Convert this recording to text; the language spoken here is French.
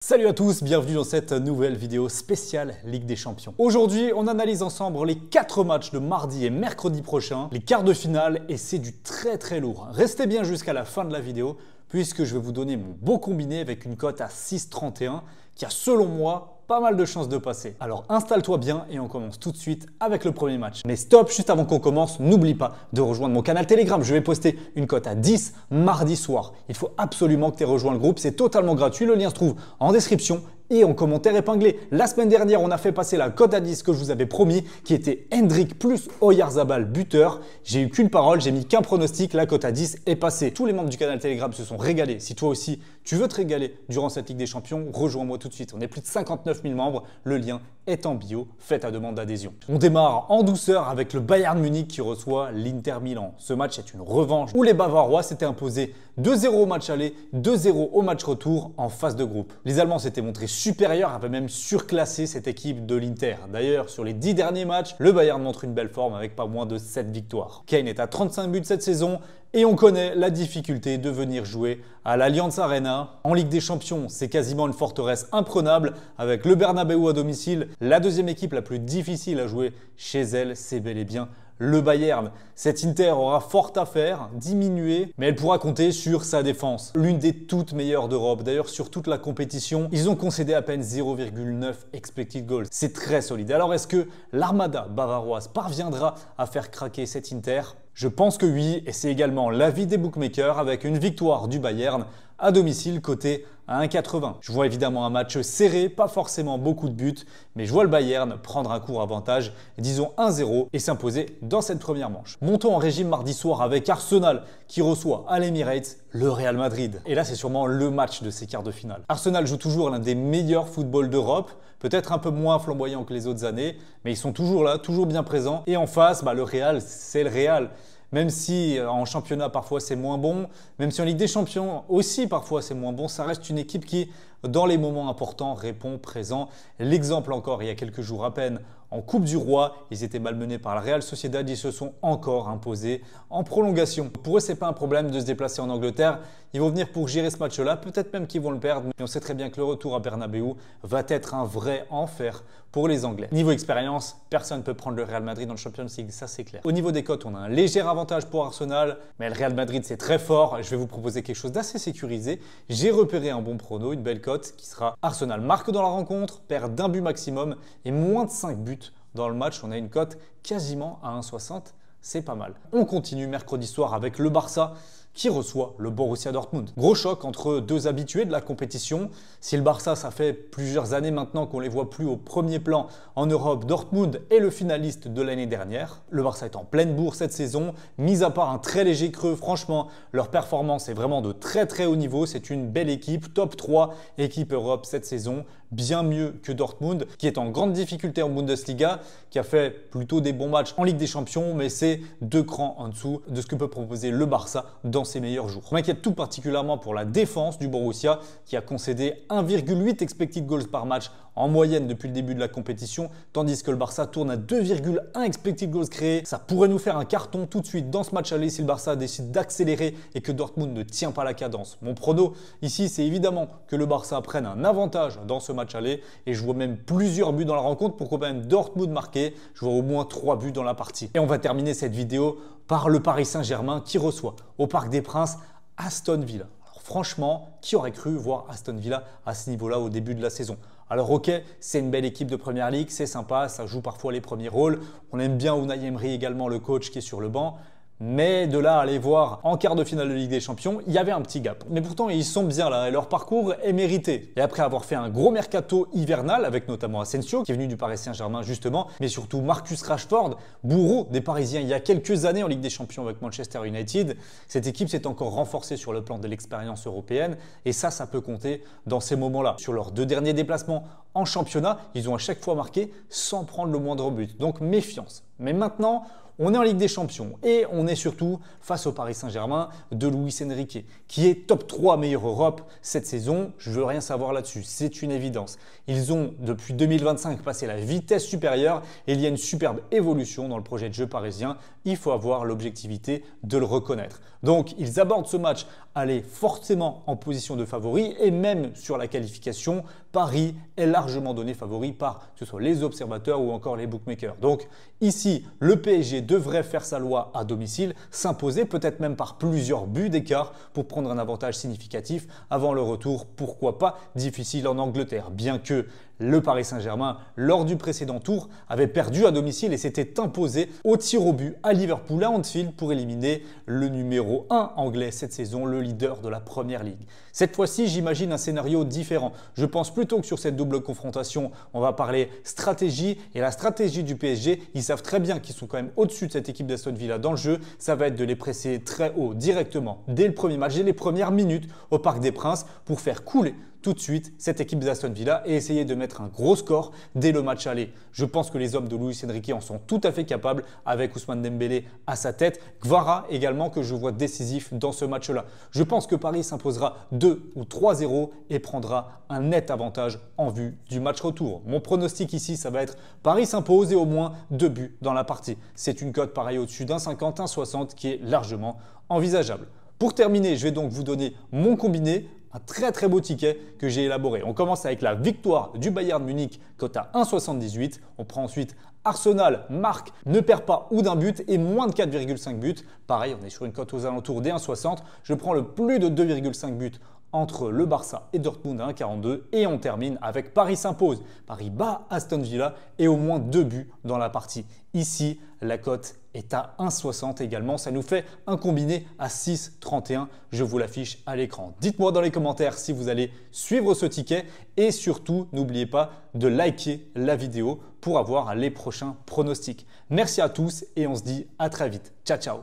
Salut à tous, bienvenue dans cette nouvelle vidéo spéciale Ligue des Champions. Aujourd'hui, on analyse ensemble les 4 matchs de mardi et mercredi prochain, les quarts de finale, et c'est du très lourd. Restez bien jusqu'à la fin de la vidéo puisque je vais vous donner mon beau combiné avec une cote à 6,31 qui a selon moi pas mal de chances de passer. Alors installe-toi bien et on commence tout de suite avec le premier match. Mais stop, juste avant qu'on commence, n'oublie pas de rejoindre mon canal Telegram. Je vais poster une cote à 10 mardi soir. Il faut absolument que tu aies rejoint le groupe, c'est totalement gratuit. Le lien se trouve en description et en commentaire épinglé. La semaine dernière, on a fait passer la cote à 10 que je vous avais promis, qui était Hendrik plus Oyarzabal buteur. J'ai eu qu'une parole, j'ai mis qu'un pronostic, la cote à 10 est passée. Tous les membres du canal Telegram se sont régalés. Si toi aussi, tu veux te régaler durant cette Ligue des Champions, rejoins-moi tout de suite. On est plus de 59 000 membres, le lien est en bio, fais ta demande d'adhésion. On démarre en douceur avec le Bayern Munich qui reçoit l'Inter Milan. Ce match est une revanche où les Bavarois s'étaient imposés 2-0 au match aller, 2-0 au match retour en phase de groupe. Les Allemands s'étaient montrés supérieurs, avaient même surclassé cette équipe de l'Inter. D'ailleurs, sur les 10 derniers matchs, le Bayern montre une belle forme avec pas moins de 7 victoires. Kane est à 35 buts cette saison et on connaît la difficulté de venir jouer à l'Allianz Arena. En Ligue des Champions, c'est quasiment une forteresse imprenable avec le Bernabéu à domicile. La deuxième équipe la plus difficile à jouer chez elle, c'est bel et bien le Bayern. Cette Inter aura fort à faire, diminuer, mais elle pourra compter sur sa défense. L'une des toutes meilleures d'Europe. D'ailleurs, sur toute la compétition, ils ont concédé à peine 0,9 expected goals. C'est très solide. Alors, est-ce que l'armada bavaroise parviendra à faire craquer cette Inter ? Je pense que oui, et c'est également l'avis des bookmakers avec une victoire du Bayern à domicile coté à 1,80. Je vois évidemment un match serré, pas forcément beaucoup de buts, mais je vois le Bayern prendre un court avantage, disons 1-0, et s'imposer dans cette première manche. Montons en régime mardi soir avec Arsenal qui reçoit à l'Emirates le Real Madrid. Et là, c'est sûrement le match de ces quarts de finale. Arsenal joue toujours l'un des meilleurs footballs d'Europe, peut-être un peu moins flamboyant que les autres années, mais ils sont toujours là, toujours bien présents. Et en face, le Real, c'est le Real. Même si en championnat parfois c'est moins bon, même si en Ligue des Champions aussi parfois c'est moins bon, ça reste une équipe qui, dans les moments importants, répond présent. L'exemple encore, il y a quelques jours à peine, en Coupe du Roi, ils étaient malmenés par la Real Sociedad, ils se sont encore imposés en prolongation. Pour eux, ce n'est pas un problème de se déplacer en Angleterre. Ils vont venir pour gérer ce match-là, peut-être même qu'ils vont le perdre, mais on sait très bien que le retour à Bernabéu va être un vrai enfer pour les Anglais. Niveau expérience, personne ne peut prendre le Real Madrid dans le Champions League, ça c'est clair. Au niveau des cotes, on a un léger avantage pour Arsenal, mais le Real Madrid c'est très fort. Je vais vous proposer quelque chose d'assez sécurisé. J'ai repéré un bon prono, une belle cote qui sera Arsenal marque dans la rencontre, perd d'un but maximum et moins de 5 buts dans le match. On a une cote quasiment à 1,60. C'est pas mal. On continue mercredi soir avec le Barça qui reçoit le Borussia Dortmund. Gros choc entre deux habitués de la compétition. Si le Barça, ça fait plusieurs années maintenant qu'on ne les voit plus au premier plan en Europe, Dortmund est le finaliste de l'année dernière. Le Barça est en pleine bourre cette saison, mis à part un très léger creux. Franchement, leur performance est vraiment de très haut niveau. C'est une belle équipe, top 3 équipe Europe cette saison. Bien mieux que Dortmund, qui est en grande difficulté en Bundesliga, qui a fait plutôt des bons matchs en Ligue des Champions, mais c'est 2 crans en dessous de ce que peut proposer le Barça dans ses meilleurs jours. Je m'inquiète tout particulièrement pour la défense du Borussia, qui a concédé 1,8 expected goals par match en moyenne depuis le début de la compétition, tandis que le Barça tourne à 2,1 expected goals créés. Ça pourrait nous faire un carton tout de suite dans ce match aller si le Barça décide d'accélérer et que Dortmund ne tient pas la cadence. Mon prono ici, c'est évidemment que le Barça prenne un avantage dans ce match aller et je vois même plusieurs buts dans la rencontre, pourquoi même Dortmund marqué. Je vois au moins 3 buts dans la partie. Et on va terminer cette vidéo par le Paris Saint-Germain qui reçoit au Parc des Princes Aston Villa. Alors franchement, qui aurait cru voir Aston Villa à ce niveau-là au début de la saison ? Alors ok, c'est une belle équipe de Première Ligue, c'est sympa, ça joue parfois les premiers rôles. On aime bien Unai Emery également, le coach qui est sur le banc. Mais de là à aller voir en quart de finale de Ligue des Champions, il y avait un petit gap. Mais pourtant, ils sont bien là et leur parcours est mérité. Et après avoir fait un gros mercato hivernal avec notamment Asensio, qui est venu du Paris Saint-Germain justement, mais surtout Marcus Rashford, bourreau des Parisiens il y a quelques années en Ligue des Champions avec Manchester United, cette équipe s'est encore renforcée sur le plan de l'expérience européenne et ça peut compter dans ces moments-là. Sur leurs 2 derniers déplacements en championnat, ils ont à chaque fois marqué sans prendre le moindre but. Donc méfiance. Mais maintenant, On est en Ligue des Champions et on est surtout face au Paris Saint-Germain de Luis Enrique, qui est top 3 meilleur Europe cette saison. Je veux rien savoir là-dessus, c'est une évidence. Ils ont depuis 2025 passé la vitesse supérieure et il y a une superbe évolution dans le projet de jeu parisien. Il faut avoir l'objectivité de le reconnaître. Donc ils abordent ce match, aller forcément en position de favori et même sur la qualification, Paris est largement donné favori par que ce soit les observateurs ou encore les bookmakers. Donc ici, le PSG devrait faire sa loi à domicile, s'imposer peut-être même par plusieurs buts d'écart pour prendre un avantage significatif avant le retour, pourquoi pas difficile en Angleterre, bien que le Paris Saint-Germain, lors du précédent tour, avait perdu à domicile et s'était imposé au tir au but à Liverpool à Anfield pour éliminer le numéro 1 anglais cette saison, le leader de la Première Ligue. Cette fois-ci, j'imagine un scénario différent. Je pense plutôt que sur cette double confrontation, on va parler stratégie et la stratégie du PSG. Ils savent très bien qu'ils sont quand même au-dessus de cette équipe d'Aston Villa dans le jeu. Ça va être de les presser très haut directement dès le premier match, dès les premières minutes au Parc des Princes pour faire couler tout de suite cette équipe d'Aston Villa et essayer de mettre un gros score dès le match aller. Je pense que les hommes de Luis Enrique en sont tout à fait capables avec Ousmane Dembélé à sa tête. Kvara également que je vois décisif dans ce match-là. Je pense que Paris s'imposera 2 ou 3-0 et prendra un net avantage en vue du match retour. Mon pronostic ici, ça va être Paris s'impose et au moins 2 buts dans la partie. C'est une cote pareille au-dessus d'un 50, un 60 qui est largement envisageable. Pour terminer, je vais donc vous donner mon combiné. Un très beau ticket que j'ai élaboré. On commence avec la victoire du Bayern Munich, cote à 1,78. On prend ensuite Arsenal, marque, ne perd pas ou d'un but et moins de 4,5 buts. Pareil, on est sur une cote aux alentours des 1,60. Je prends le plus de 2,5 buts entre le Barça et Dortmund à 1,42 et on termine avec Paris s'impose. Paris bat Aston Villa et au moins 2 buts dans la partie. Ici, la cote est à 1,60 également. Ça nous fait un combiné à 6,31. Je vous l'affiche à l'écran. Dites-moi dans les commentaires si vous allez suivre ce ticket et surtout, n'oubliez pas de liker la vidéo pour avoir les prochains pronostics. Merci à tous et on se dit à très vite. Ciao, ciao.